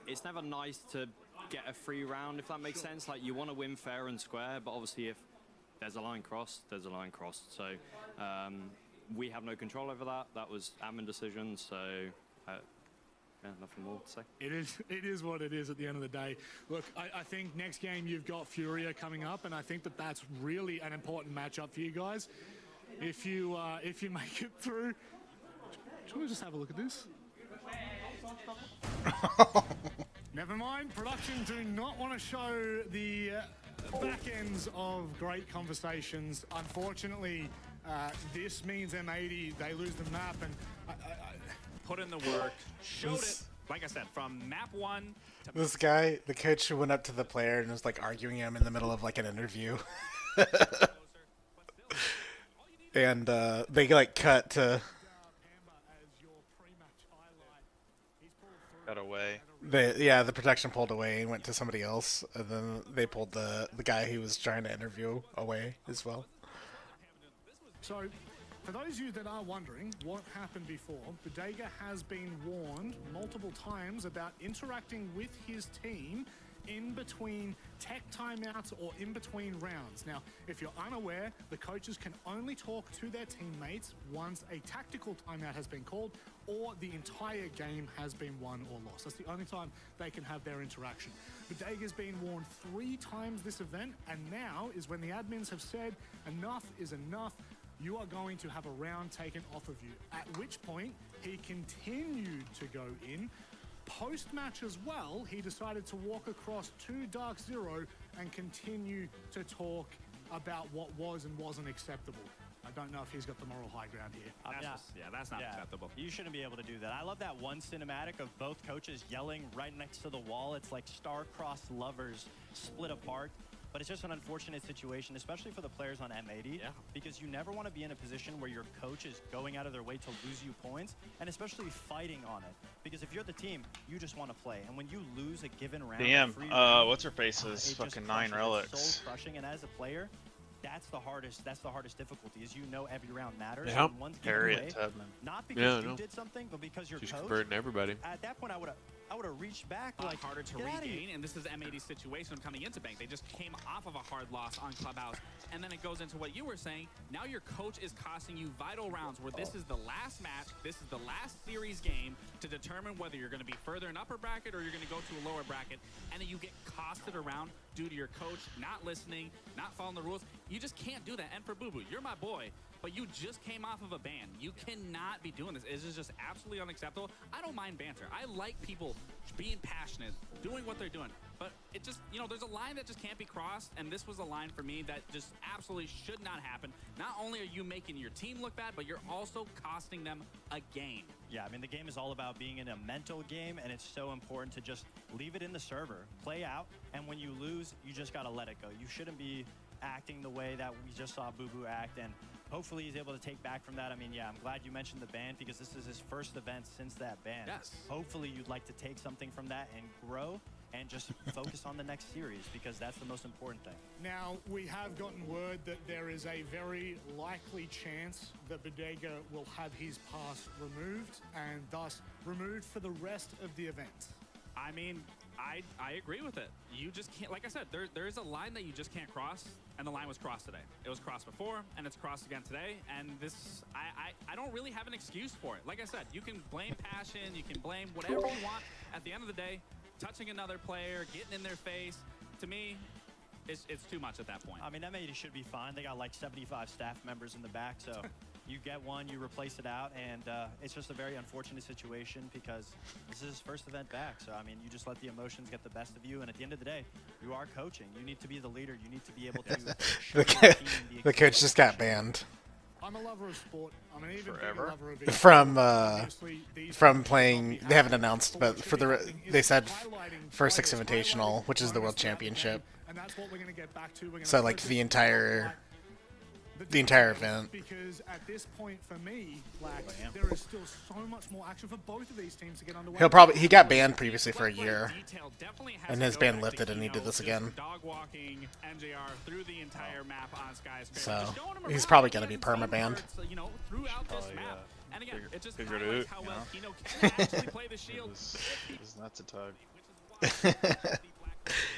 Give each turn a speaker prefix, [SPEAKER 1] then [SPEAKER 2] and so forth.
[SPEAKER 1] it's never nice to get a free round, if that makes sense. Like, you want to win fair and square, but obviously if there's a line crossed, there's a line crossed. So we have no control over that. That was admin decision. So yeah, nothing more to say.
[SPEAKER 2] It is what it is at the end of the day. Look, I think next game you've got Furia coming up, and I think that's really an important matchup for you guys. If you make it through, should we just have a look at this? Never mind, production do not want to show the back ends of great conversations. Unfortunately, this means M80, they lose the map, and
[SPEAKER 3] put in the work, showed it, like I said, from map 1 to
[SPEAKER 4] This guy, the coach who went up to the player and was like arguing him in the middle of like an interview. And they like cut to
[SPEAKER 5] Got away.
[SPEAKER 4] the protection pulled away and went to somebody else, and then they pulled the guy who was trying to interview away as well.
[SPEAKER 2] So, for those of you that are wondering what happened before, Budega has been warned multiple times about interacting with his team in between tech timeouts or in between rounds. Now, if you're unaware, the coaches can only talk to their teammates once a tactical timeout has been called or the entire game has been won or lost. That's the only time they can have their interaction. Budega's been warned 3 times this event, and now is when the admins have said, enough is enough. You are going to have a round taken off of you, at which point he continued to go in. Post-match as well, he decided to walk across to Dark Zero and continue to talk about what was and wasn't acceptable. I don't know if he's got the moral high ground here.
[SPEAKER 3] That's not acceptable.
[SPEAKER 6] You shouldn't be able to do that. I love that one cinematic of both coaches yelling right next to the wall. It's like star-crossed lovers split apart. But it's just an unfortunate situation, especially for the players on M80, because you never want to be in a position where your coach is going out of their way to lose you points, and especially fighting on it. Because if you're the team, you just want to play. And when you lose a given round,
[SPEAKER 5] Damn,
[SPEAKER 6] round,
[SPEAKER 5] what's her face is fucking 9 relics.
[SPEAKER 6] It's soul crushing, and as a player, that's the hardest difficulty, is you know every round matters.
[SPEAKER 7] Yeah.
[SPEAKER 6] And one's given away, not because you did something, but because your
[SPEAKER 7] Just
[SPEAKER 6] coach.
[SPEAKER 7] converting everybody.
[SPEAKER 6] At that point, I would have reached back, like,
[SPEAKER 3] harder to regain, and this is M80's situation of coming into Bank. They just came off of a hard loss on Clubhouse, and then it goes into what you were saying. Now your coach is costing you vital rounds where this is the last match, this is the last series game to determine whether you're going to be further in upper bracket or you're going to go to a lower bracket, and then you get costed around due to your coach not listening, not following the rules. You just can't do that. And for Boo Boo, you're my boy, but you just came off of a ban. You cannot be doing this. This is just absolutely unacceptable. I don't mind banter. I like people being passionate, doing what they're doing. But it just, there's a line that just can't be crossed, and this was a line for me that just absolutely should not happen. Not only are you making your team look bad, but you're also costing them a game.
[SPEAKER 6] Yeah, I mean, the game is all about being in a mental game, and it's so important to just leave it in the server, play out, and when you lose, you just got to let it go. You shouldn't be acting the way that we just saw Boo Boo act, and hopefully he's able to take back from that. I mean, yeah, I'm glad you mentioned the ban because this is his first event since that ban.
[SPEAKER 3] Yes.
[SPEAKER 6] Hopefully you'd like to take something from that and grow and just focus on the next series because that's the most important thing.
[SPEAKER 2] Now, we have gotten word that there is a very likely chance that Budega will have his pass removed and thus removed for the rest of the event.
[SPEAKER 3] I mean, I agree with it. You just can't, like I said, there is a line that you just can't cross, and the line was crossed today. It was crossed before, and it's crossed again today, and this, I don't really have an excuse for it. Like I said, you can blame passion, you can blame whatever you want. At the end of the day, touching another player, getting in their face, to me, it's too much at that point.
[SPEAKER 6] I mean, M80 should be fine. They got like 75 staff members in the back, so you get one, you replace it out, and it's just a very unfortunate situation because this is his first event back. So, I mean, you just let the emotions get the best of you, and at the end of the day, you are coaching. You need to be the leader. You need to be able to show your team
[SPEAKER 4] The coach just got banned.
[SPEAKER 2] I'm a lover of sport. I'm an even
[SPEAKER 5] Forever?
[SPEAKER 2] bigger lover of
[SPEAKER 4] from playing. They haven't announced, but they said for Six Invitational, which is the World Championship.
[SPEAKER 2] And that's what we're going to get back to.
[SPEAKER 4] So like the entire event.
[SPEAKER 2] Because at this point for me, like, there is still so much more action for both of these teams to get underway.
[SPEAKER 4] He got banned previously for a year, and his ban lifted, and he did this again.
[SPEAKER 3] Dog walking NJR through the entire map on Sky's
[SPEAKER 4] So he's probably going to be perma-banned.
[SPEAKER 3] Throughout this map. And again, it just
[SPEAKER 5] Figured
[SPEAKER 3] highlights
[SPEAKER 5] it,
[SPEAKER 3] how well Kino can actually play the shield.
[SPEAKER 5] It's not to tug.